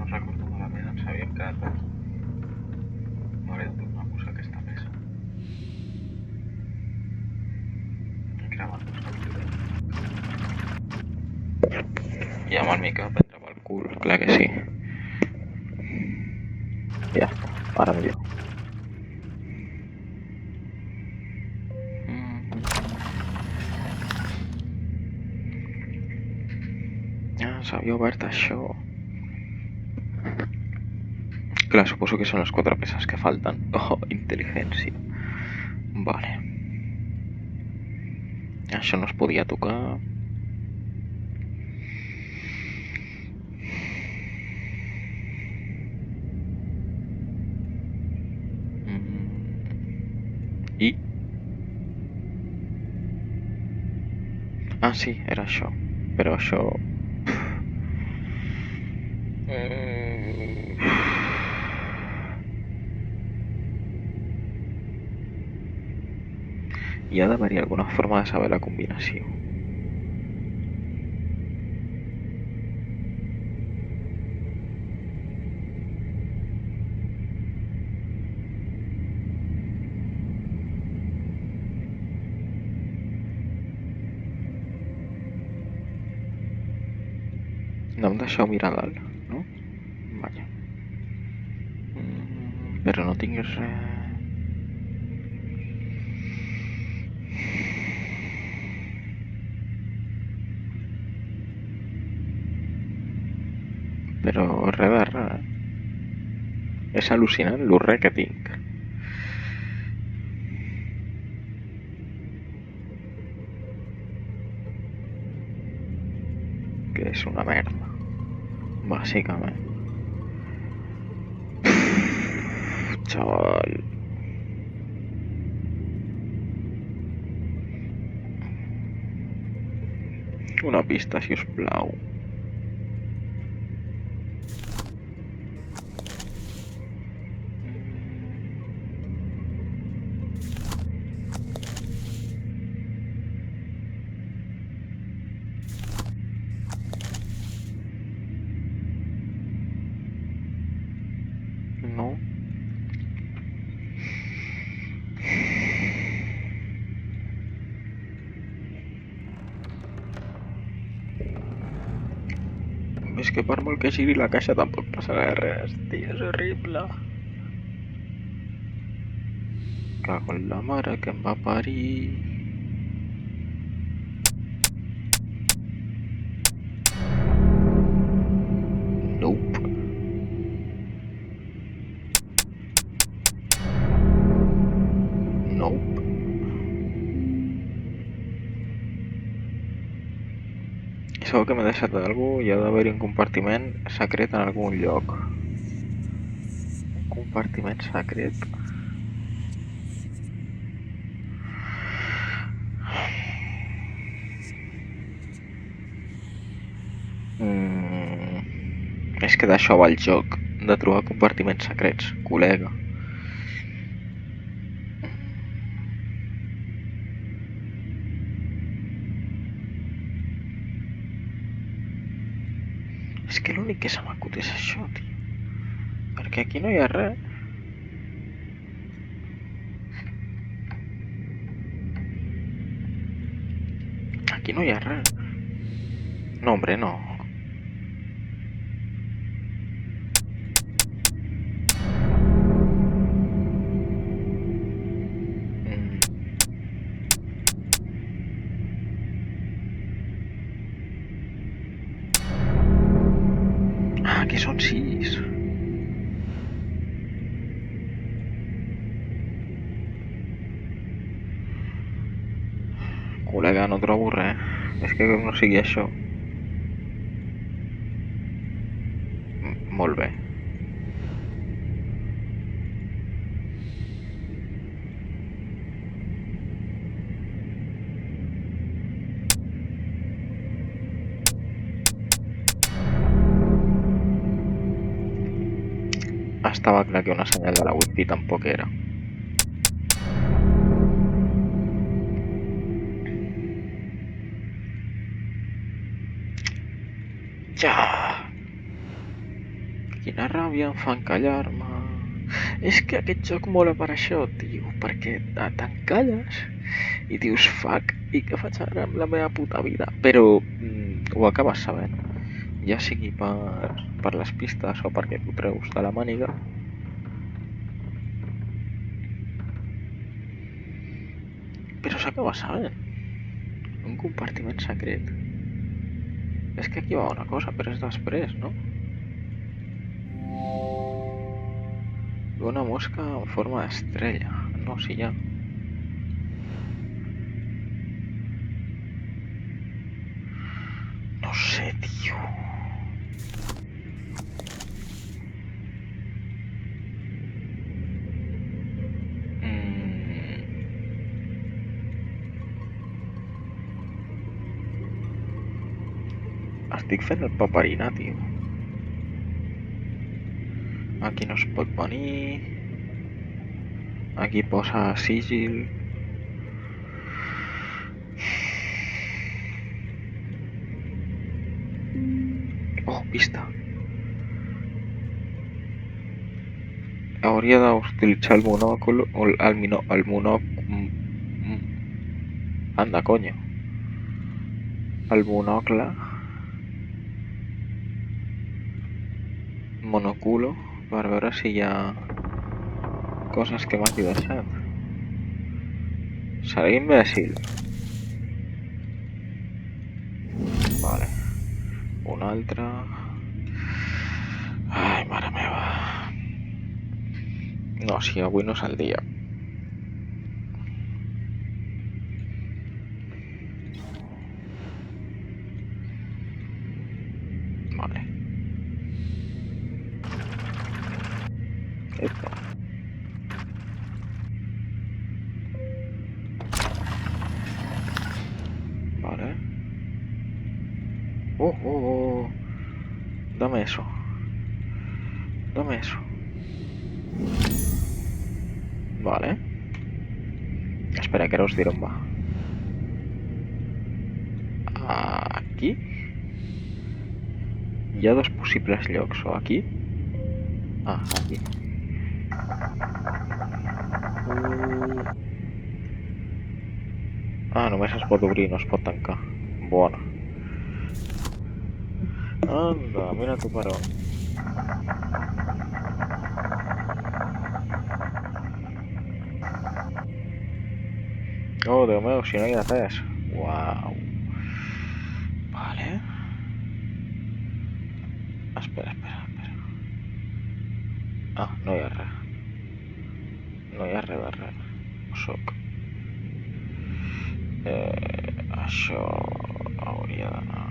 recordo malament, ens havíem quedat a... M'hauré de tornar a posar aquesta peça. He cremat dos captures. I amb el Mica prendre pel cul, clar que sí. Ja està, ara millor. Ah, s'havia obert això. Clar, suposo que són les 4 peces que falten. Oh, intel·ligència. Vale. Això no es podia tocar. I? Ah, sí, era això. Però això... Hi ha d'haver-hi alguna forma de saber la combinació. No em deixeu mirar dalt, no? Vaja. Però no tinc res... Però res de res. És al·lucinant lo res que tinc. Que és una merda. Bàsicament. Xaval. Una pista, si us plau. No. És que per molt que giri la caixa tampoc passarà res, tio, és horrible. Cago en la mare que em va parir. Nope. Nope. Segur que m'he deixat d'algú i ha d'haver-hi un compartiment secret en algun lloc. Un compartiment secret. És que d'això va el joc, de trobar compartiments secrets, col·lega. És que l'únic que se m'acut és això, tio. Perquè aquí no hi ha res. Aquí no hi ha res. No, hombre, no. Ah, que són 6. Col·lega, no trobo res. És que no sigui això. Molt bé. Estava clar que una senyal de la Wi-Fi tampoc era. Ja! Quina ràbia em fan callar-me. És que aquest joc mola per això, tio, perquè t'encalles i dius fuck, i què faig ara amb la meva puta vida? Però ho acabes sabent, ja sigui per les pistes o perquè t'ho treus de la màniga. Però s'acaba sabent. Un compartiment secret. És que aquí va una cosa, però és després, no? Una mosca en forma d'estrella. No, si ja... No sé, tio. Estic fent el paperinar, tio. Aquí no es pot venir. Aquí posa sigil. Oh, pista. Hauria d'utilitzar el monòcul o el monòcul... Anda, coño. El monocle. Monoculo. Per veure si hi ha coses que m'hagi deixat. Seré imbècil. Vale. Un altre. Ai, mare meva. No, si avui no és el dia. Vale. Epa. Vale. Oh. Dame eso. Dame eso. Vale. Espera, que ara us diré on va. Aquí. Hi ha dos possibles llocs, o aquí. Ah, aquí. Ah, només es pot obrir, no es pot tancar. Bona. Anda, mira tu per on. Oh, Déu meu, si no hi ha res. Uau. Vale. Espera. Ah, no hi ha res. No hi ha res de res. No soc. Això hauria d'anar...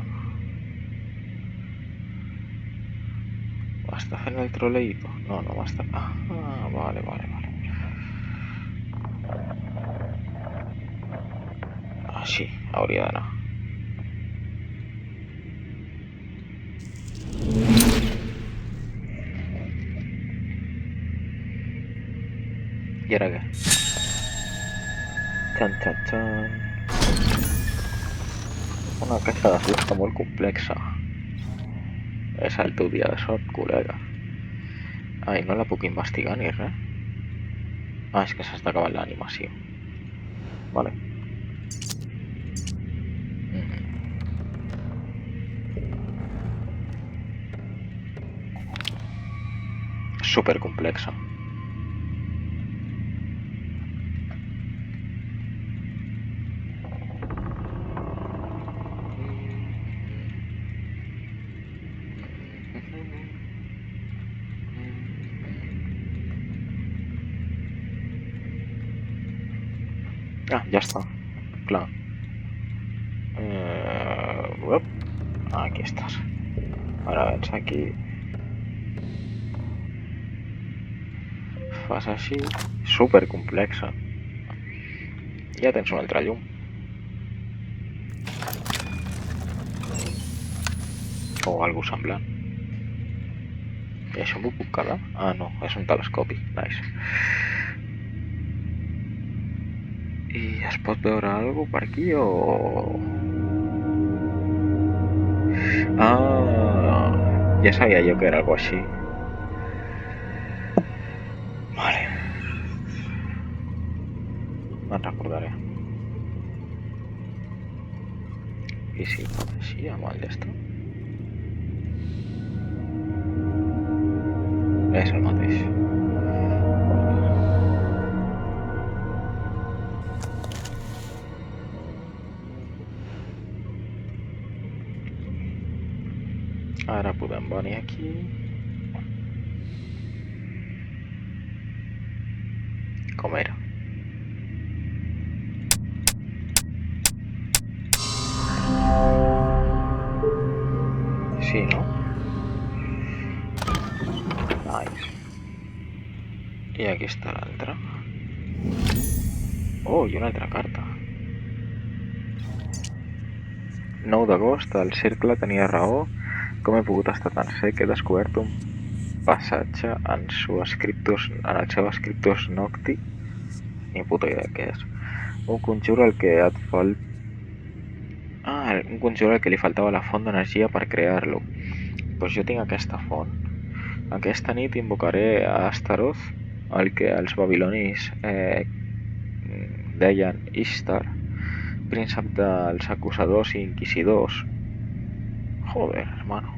¿M'està fent el troleïto? No, no m'està... Ah, vale. Així, hauria d'anar. I ara què? Xan. Una caixa de fusta molt complexa. És el teu dia de sort, col·lega. Ai, no la puc investigar ni res. Ah, és que s'està acabant l'animació. Vale. Super complexa. Ah, ja està. Clar. Aquí estàs. Ara vens aquí. Fas així. Super complexa. Ja tens un altre llum. O algo semblant. I això m'ho puc quedar? Ah, no, és un telescopi. Nice. I es pot veure algo per aquí o... Ah, ja sabia jo que era algo així. me'n recordaré. I si pot així, amb el llesto? És el mateix. Ara podem venir aquí. Com era? Sí, no? Nice. I aquí està l'altra. Oh, i una altra carta. 9 d'agost, el cercle tenia raó. Com he pogut estar tan sec? He descobert un passatge en el seu escriptors Nocti. Ni puta idea què és. Un conjur al que et falta... un conjur al que li faltava la font d'energia per crear-lo. Doncs jo tinc aquesta font. Aquesta nit invocaré a Astaroth, el que els babilonis deien Ishtar, príncep dels acusadors i inquisidors. Joder, hermano.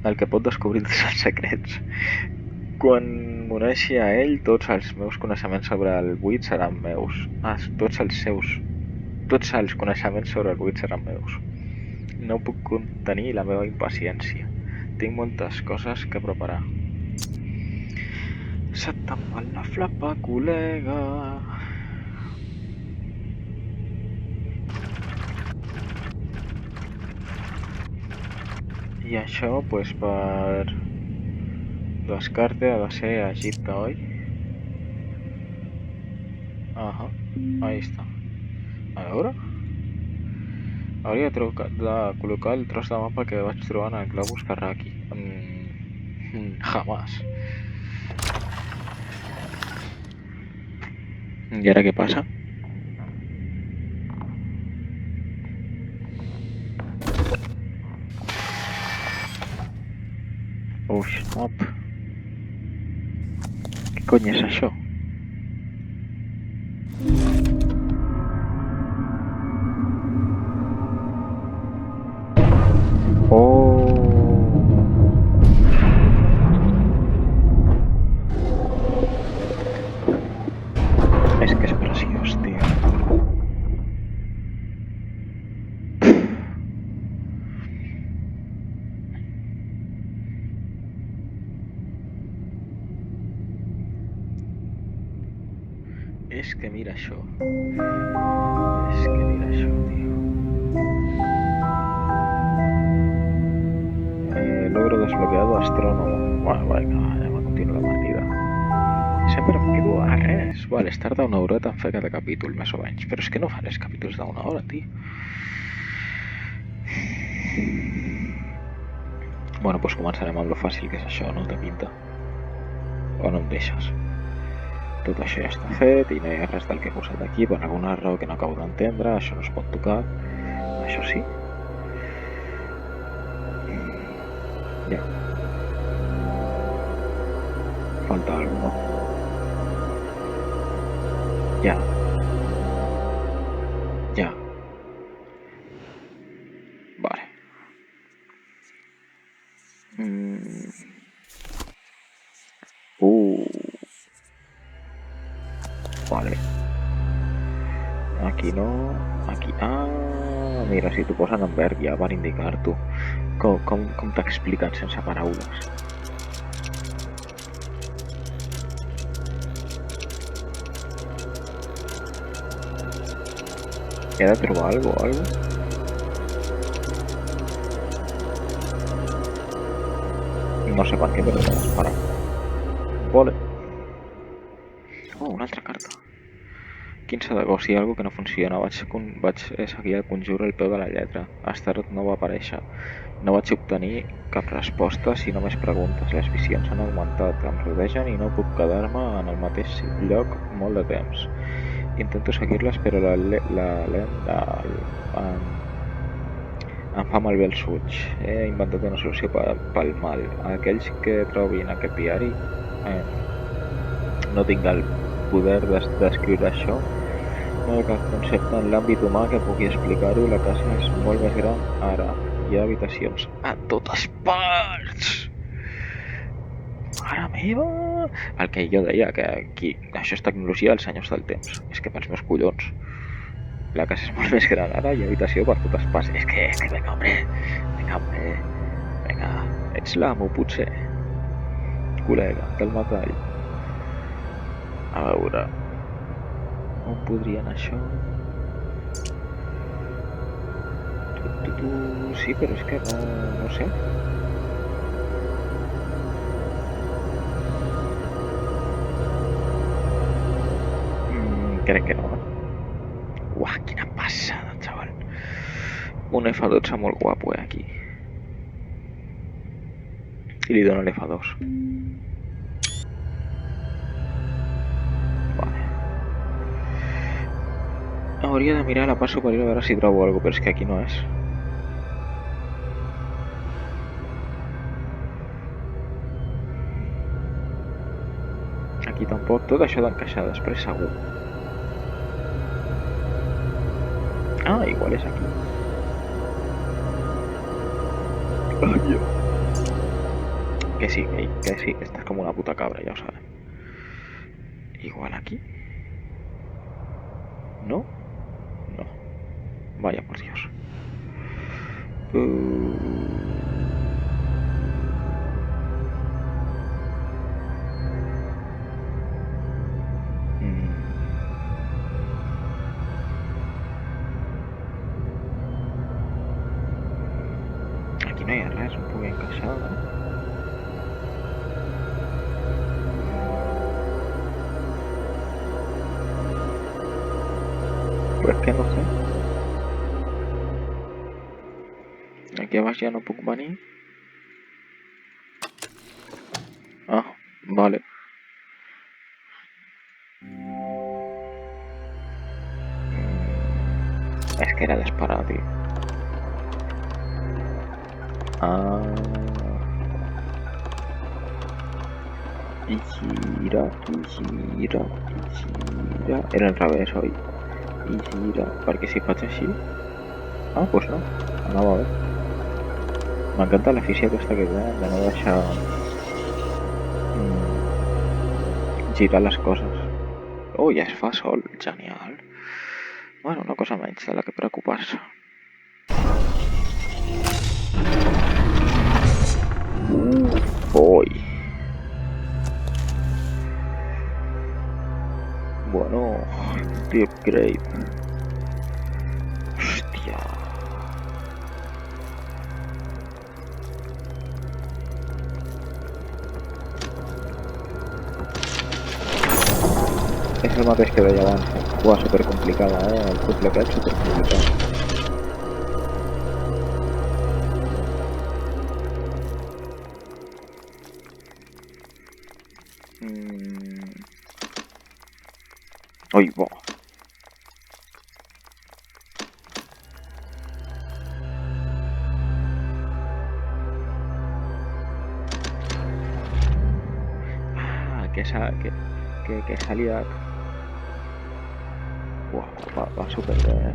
El que pot descobrir tots els secrets. Quan m'uneixi a ell, tots els meus coneixements sobre el buit seran meus. Tots els coneixements sobre el buit seran meus. No puc contenir la meva impaciència. Tinc moltes coses que preparar. Se't te'n va la flapa, col·lega. I això, pues, per descarte ha de ser Egipte, oi? Ahà, ahí està. A veure... Hauria de col·locar el tros de mapa que vaig trobar en el globus terraqui. Jamás. I ara què passa? Uf, snap. Què cony és això? És que és preciós, tio. És que mira això. És que mira això, tio. Logro desbloqueado astrónomo. Bueno, vinga, anem a continuar la partida. Sempre em quedo a res. Vale, es tarda una horeta en fer cada capítol, més o menys. Però és que no fan els capítols d'una hora, tio. Bueno, doncs començarem amb lo fàcil que és això, no té pinta? O no em deixes? Tot això ja està fet i no hi ha res del que he posat aquí per alguna raó que no acabo d'entendre. Això no es pot tocar. Això sí. Ja. Falta alguna cosa. Ja. Ja. Vale. Vale. Aquí no... Aquí... Ah, mira, si t'ho posen en verd ja per indicar-t'ho. Com t'expliquen sense paraules? He de trobar alguna cosa? No sé per què, però t'he d'esperar. Vale. Oh, una altra carta. 15 d'agost, si hi ha alguna que no funciona. Vaig seguir el conjur al peu de la lletra. Astaroth no va aparèixer. No vaig obtenir cap resposta, sinó més preguntes. Les visions han augmentat, em rodegen i no puc quedar-me en el mateix lloc molt de temps. Intento seguir-les, però la lent em fa malbé els ulls. He inventat una solució pel mal. Aquells que trobin aquest diari no tinc el poder d'escriure això, No hi ha cap concepte en l'àmbit humà que pugui explicar-ho. La casa és molt més gran ara. Hi ha habitacions a totes parts. Mare meva! El que jo deia, que aquí, això és tecnologia dels senyors del temps. És que pels meus collons. La casa és molt més gran ara, hi ha habitació per totes parts. És que vinga, hombre. Vinga, hombre. Vinga, ets l'amo, potser. Col·lega, del metall. A veure... On podria anar això? Sí, però és que no sé. Crec que no. Uah, quina passada, xaval. Un F12 molt guapo, aquí. I li dono l'F2. Vale. Hauria de mirar a la part superior a veure si trobo alguna cosa, però és que aquí no és. Aquí tampoc. Tot això d'encaixar després segur. Ah, igual és aquí. Coño. Que sí, que estás como una puta cabra, ya lo sabes. Igual aquí. ¿No? No. Vaya por Dios. Aquí no hay res, un poco encaixado, ¿no? Pues que no sé. Aquí abajo ya no puc venir. Ah, vale. Es que era disparar, tío. Ah. I gira. Era al revés, oi? I gira. Perquè si faig així... Ah, pues no. Anava bé. M'encanta l'afició aquesta que tenen de no deixar girar les coses. Oh, ja es fa sol. Genial. Bueno, una cosa menys de la que preocupar-se. Ui. Bueno, the upgrade. Hòstia. És el mateix que deia abans. Uah, supercomplicada, el puzzle aquest supercomplicat. Oi, bo. Ah, que s'ha liat. Uah, va superbé,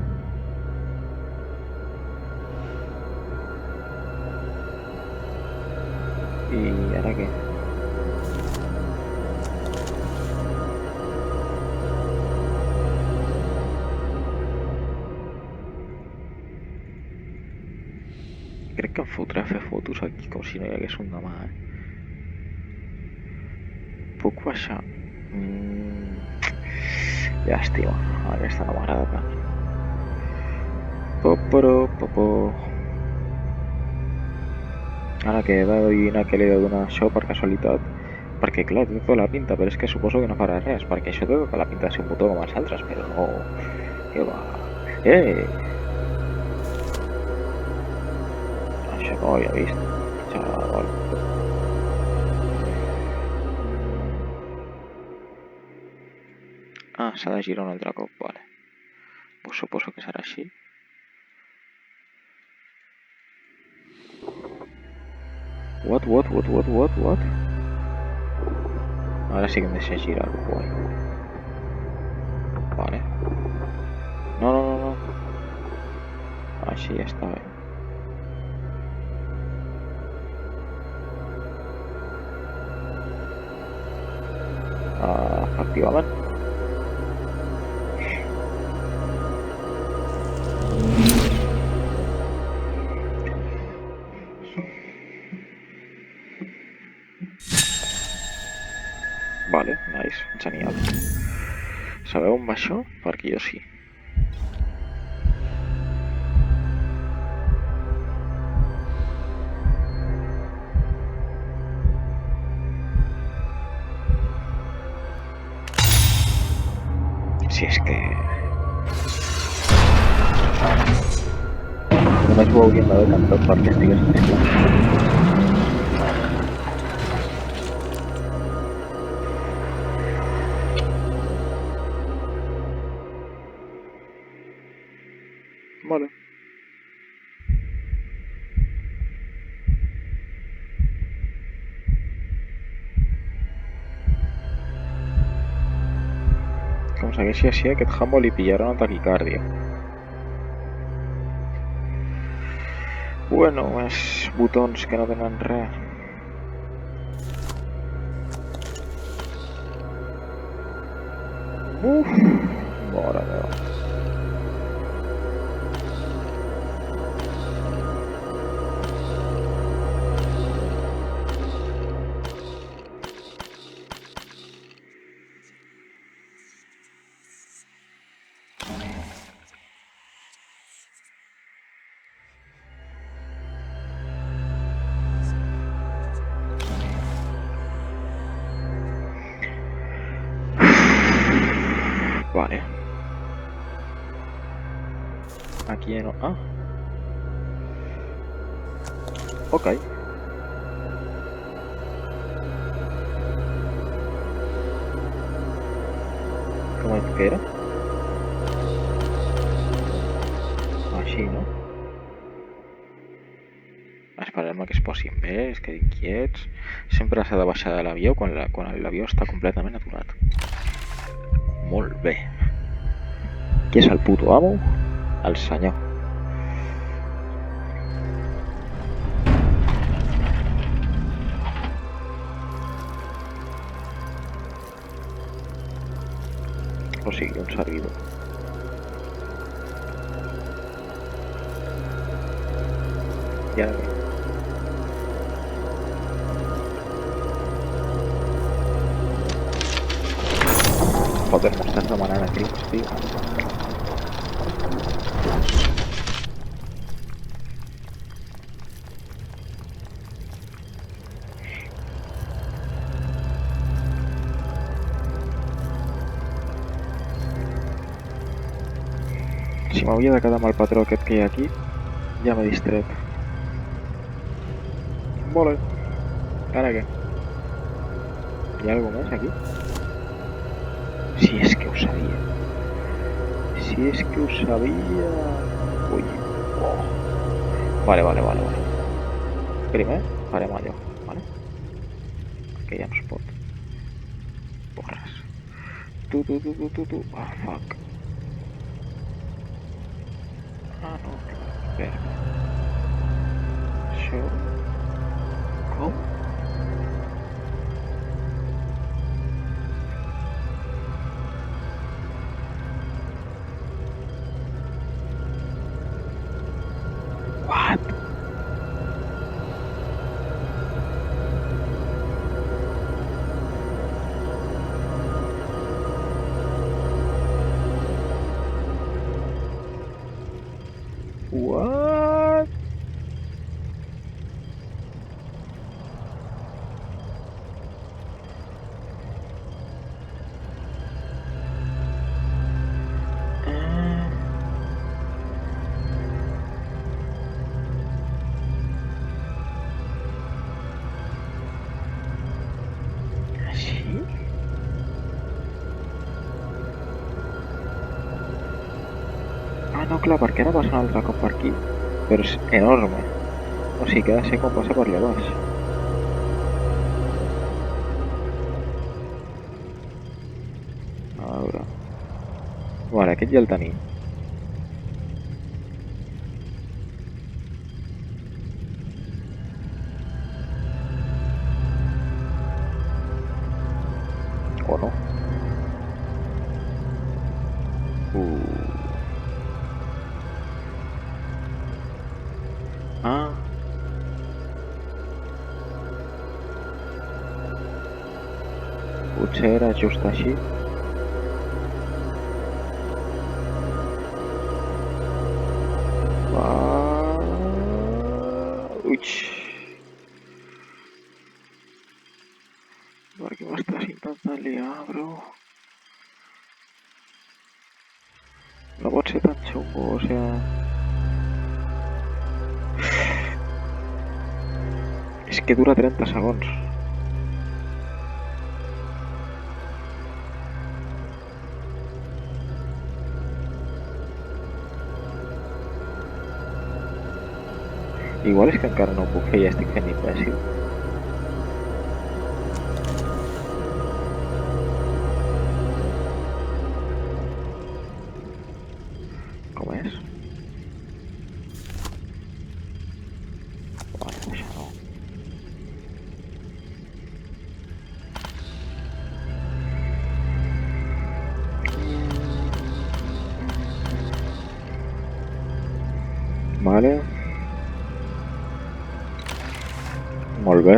I ara què? Crec que em fotrà fer fotos aquí com si no hi hagués un demà, Puc baixar? Llàstima, aquesta no m'agrada tant. Popó. Ara que he d'adivinar què li he de donar això per casualitat, perquè clar, té tota la pinta, però és que suposo que no farà res, perquè això té tota la pinta de ser un botó com els altres, però no... Què va? Això no ho havia vist, xaval. Ah, s'ha de girar un altre cop, vale. Pues suposo que serà així. What? Ara sí que em deixa girar, guai. Vale. Sí, està bé. Efectivament. Vale, nice, genial. Sabeu on va això? Perquè jo sí. Si és que... Només ho hauríem d'haver cantat perquè estigués més clar. Vale. Com segueixi així, aquest Humble li pillarà una taquicàrdia. Bueno, més botons que no tenen res. Uf, mare meva. Vale. Aquí no... Ah. Ok. Com és que era? Així, no? Esperem que es posin bé, es quedin quiets. Sempre s'ha de baixar de l'avió quan l'avió està completament aturat. Molt bé. Qui és el puto amo? El senyor. O sigui, un servidor. I ara què? Joder, m'estàs demanant a crits, tio. Si m'havia de quedar amb el patró aquest que hi ha aquí, ja m'he distret. Vale. Ara què? Hi ha alguna més aquí? Si és que ho sabia. Si és que ho sabia... Ui. Oh. Vale. Primer farem allò, vale? Que ja no es pot. Porres. Tu. Ah, fuck. Ah, no. Espera. Això... Com? What? What? Així? Ah, no, clar, perquè ara passa un altre cop per aquí. Però és enorme. O sigui que ha de ser quan passa per allà baix. A veure... Vale, aquest ja el tenim. potser era just així. Uig. Per què m'estàs intentant liar, bro? No pot ser tan xungo, o sea... És que dura 30 segons. Igual és que encara no ho puc fer i ja estic fent imbècil. Com és? Vale, això no. Vale. Molt bé.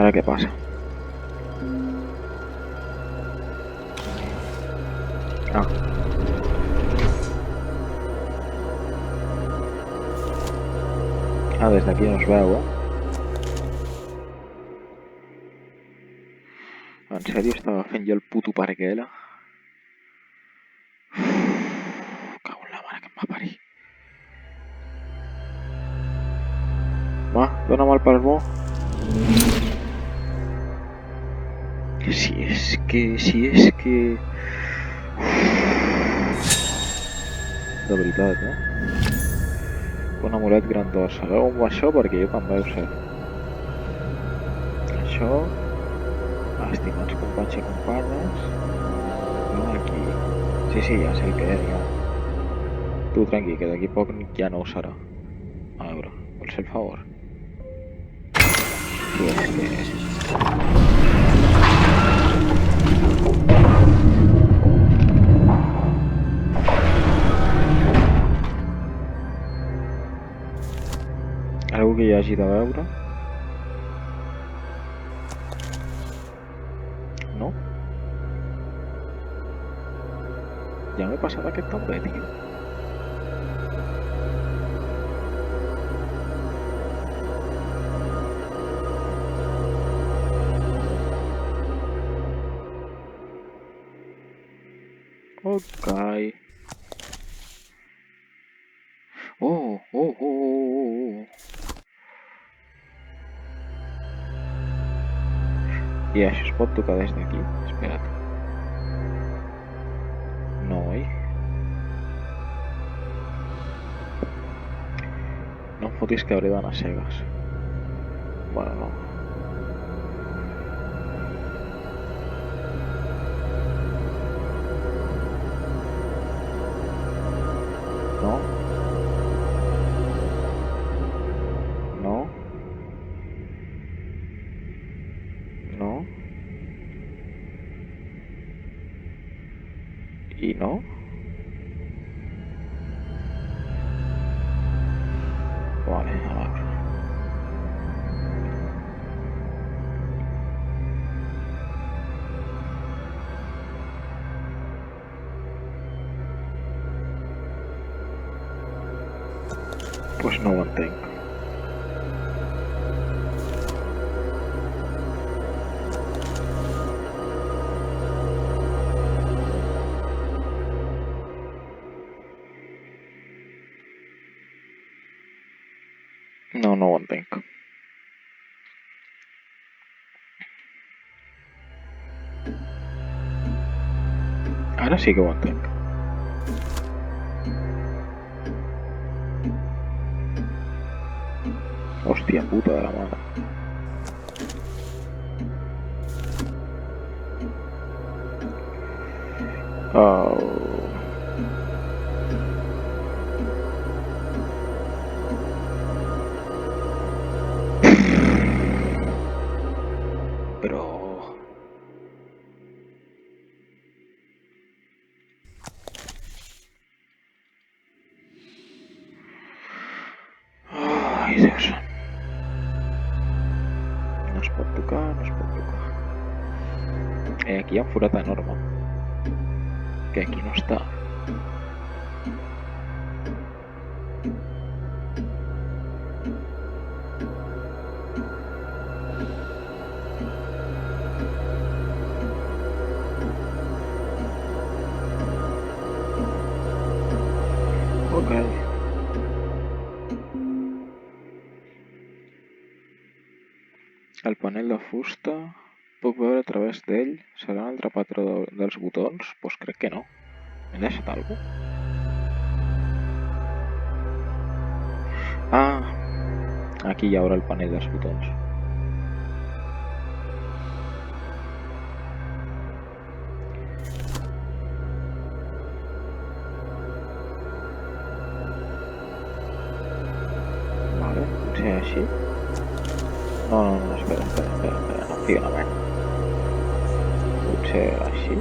Ara què passa? Ah. Ah, des d'aquí no es veu, eh? En sèrio estava fent jo el puto parguela? Cago en la mare que em va parir. Va, dona'm el pas bo. Si és que... De veritat, eh? Un amulet grandós. Sabeu on va això? Perquè jo també ho sé. Això... Estimats companys i companyes... Va aquí. Sí, ja sé el que és, ja. Tu tranqui, que d'aquí poc ja no ho serà. A veure, vols fer el favor? Sí, és que... Algú que hi hagi de veure? No? Ja m'he passat aquest també, tio. Ok. Oh. I això es pot tocar des d'aquí? Espera't. No, oi? No em fotis que hauré d'anar a cegues. Bueno, no. No? No? No? I no? Vale, a veure. Pues no ho entenc. No ho entenc. Ara sí que ho entenc. Hòstia puta de la mare. Però... Ai, Déu sant. No es pot tocar, no es pot tocar. aquí hi ha un forat enorme, que aquí no està. Ok. El panell de fusta, puc veure a través d'ell, serà un altre patró dels botons? Doncs crec que no. M'he deixat alguna cosa? Ah, aquí hi haurà el panell dels botons. Vale, potser així. No, espera, no em fio una merda. Potser així.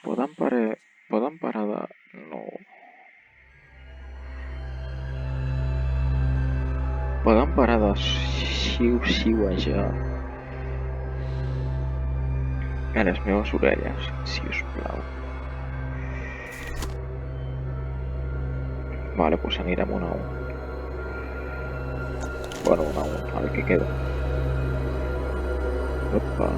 Poden parar de... No. Poden parar de xiu-xiuejar a les meves orelles, si us plau. Vale, pues anirem un a un. Bueno, un a un, a ver què queda. Opa.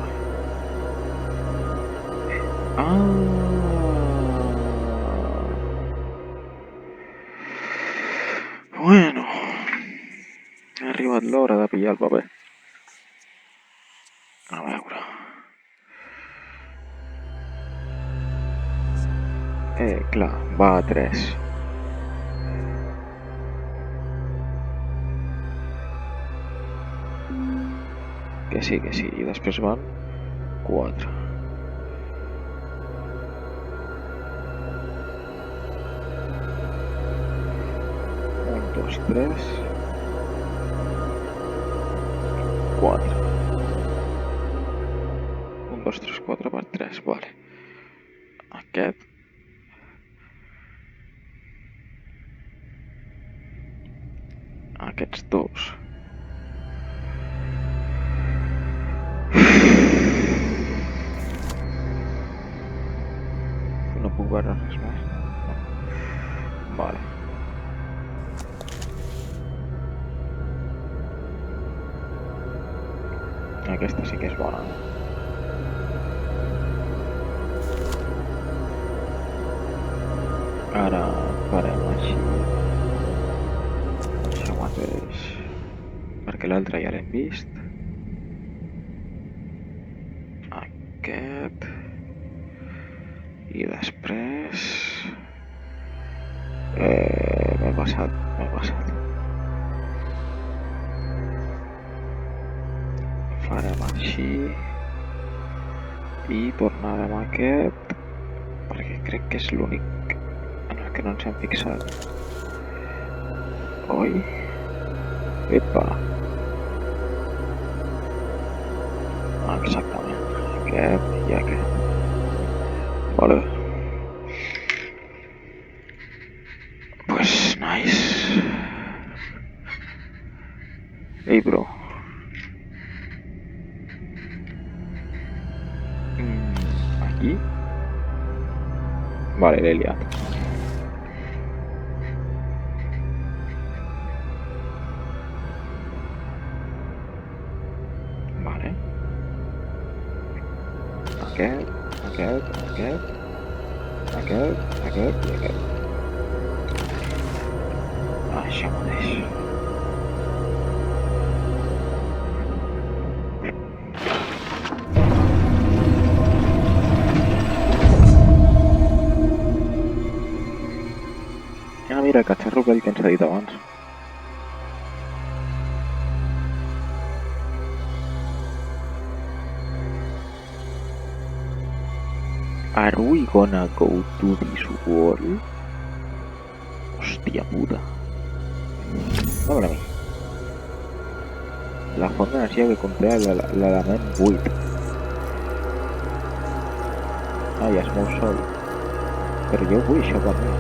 Bueno, ha arribat l'hora de pillar el paper. A veure. Clar, va a 3. Que sí, i després van 4. Un, dos, 3, 4. 1, 2, 3, 4 per 3, vale. Aquest. Aquests dos. No puc veure res més. No. Vale. Aquesta sí que és bona. Ara farem així. Això mateix. Perquè l'altre ja l'hem vist. Aquest. I després... m'he passat. Farem així. I tornarem a aquest, perquè crec que és l'únic en el que no ens hem fixat. Oi? Epa! Exactament. Aquest i aquest. Vale. Pues nice. Ei, bro. Aquí? Vale, l'he liat. Vale. Aquest i aquest. Això mateix. Ah, mira, el catxarro aquell que ens ha dit abans. Are we gonna go to this world? Hòstia puta. Obre a mi. La font d'energia que conté l'element buit. Ah, ja es mou sol. Però jo vull això per mi.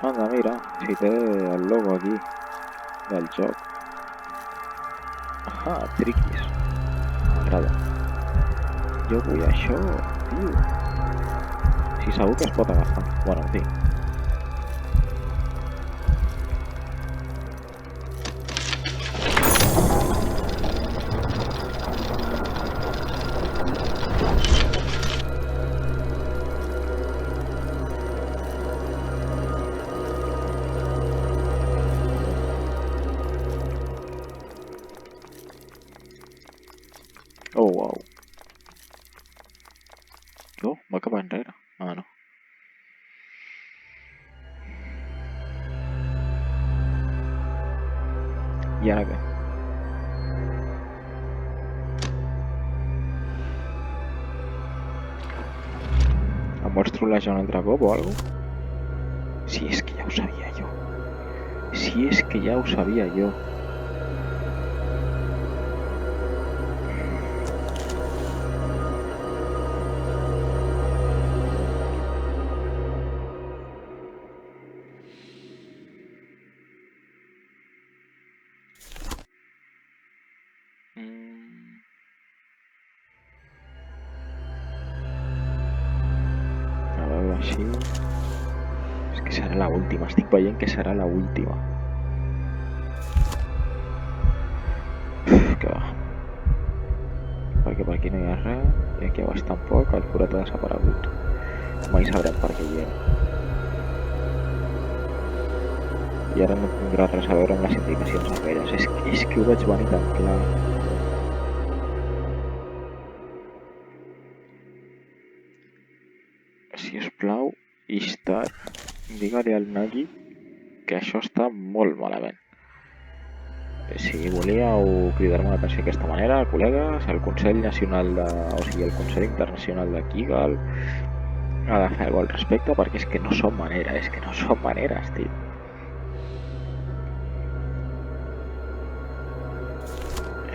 Anda, mira, si té el logo aquí del joc. Ah, triquis. M'agrada. Jo vull això, tio. Si segur que es pot agafar. Bueno, en fi. Oh, wow. No, va cap enrere. Ah, no. I ara què? Em vols trolejar un altre cop o alguna cosa? Si és que ja ho sabia jo. Si és que ja ho sabia jo. A veure, així... És que serà la última. Estic veient que serà la última. Que va. Perquè per aquí no hi ha res, i aquí a baix tampoc, el forat ha desaparegut. Mai sabrem per què hi era. I ara no tindrà res a veure amb les indicacions aquelles. És que ho vaig venir tan clar. Si us plau, Ishtar, digue-li al Nagi que això està molt malament. Si volíeu cridar-me l'atenció d'aquesta manera, col·legues, el Consell Nacional de... o sigui, el Consell Internacional de Kigal ha de fer alguna cosa al respecte perquè és que no són manera, és que no són maneres, tio.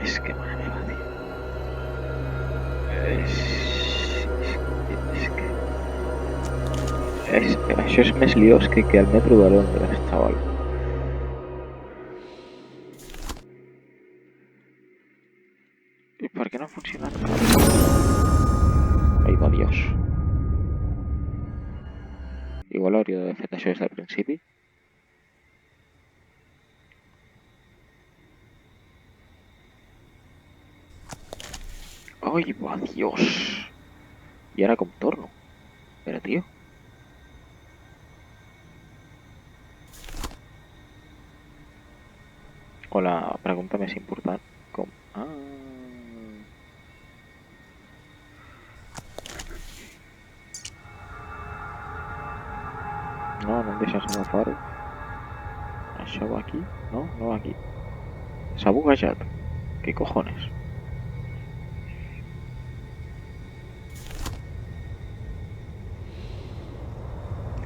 És que mare meva, tio. Això és més liós que el metro de Londres, xaval. I per què no ha funcionat? Ai, va, Dios. Igual hauria d'haver fet això des del principi. Ai, va, Dios. I ara com torno? Espera, tio. O la pregunta més important, com... Ah... No, no em deixes agafar-ho. Això va aquí? No, no va aquí. S'ha buguejat. ¿Qué cojones?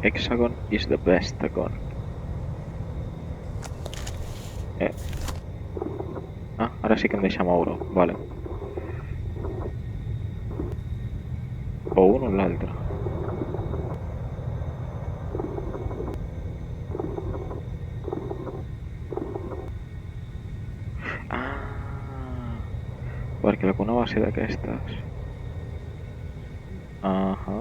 Hexagon is the best agon. Ah, ara sí que em deixa moure-ho. Vale. O un o l'altre. Ah, perquè la cuna va ser d'aquestes. Ahà.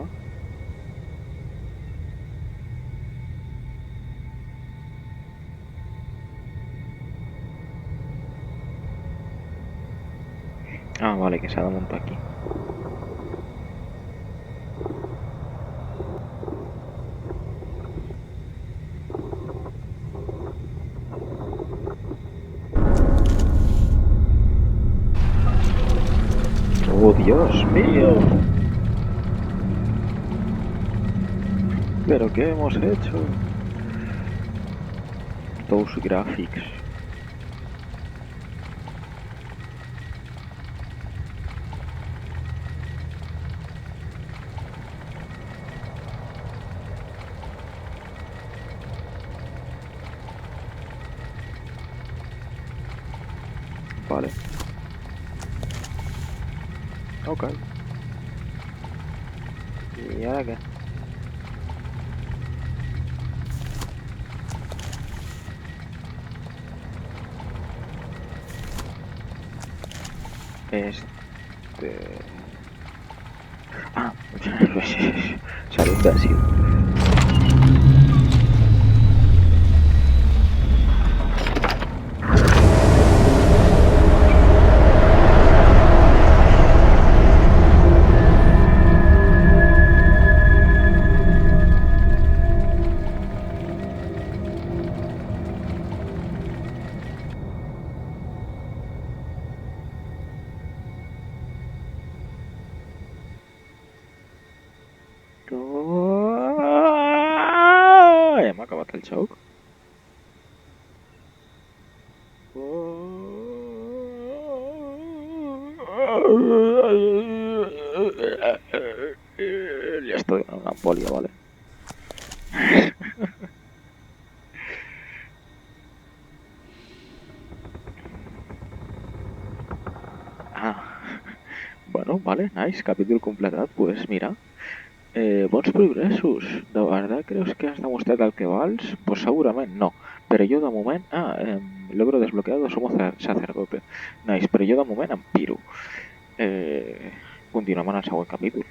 Ah, vale, que s'ha de muntar aquí. ¡Oh, Dios mío! ¿Pero qué hemos hecho? Those graphics. Vale. Ok. ¿Y ahora qué? Este... Ah, serà imbècil. Hem acabat el joc. Ya estoy en una embolia, ¿vale? Ah, bueno, vale, nice, capítol completat. Pues mira, bons progressos. De verdad creus que has demostrat el que vals? Pues segurament no. Però jo de moment... logro desbloqueado, somos sacerdote. Nice, però jo de moment em piro. Continuem en el següent capítol.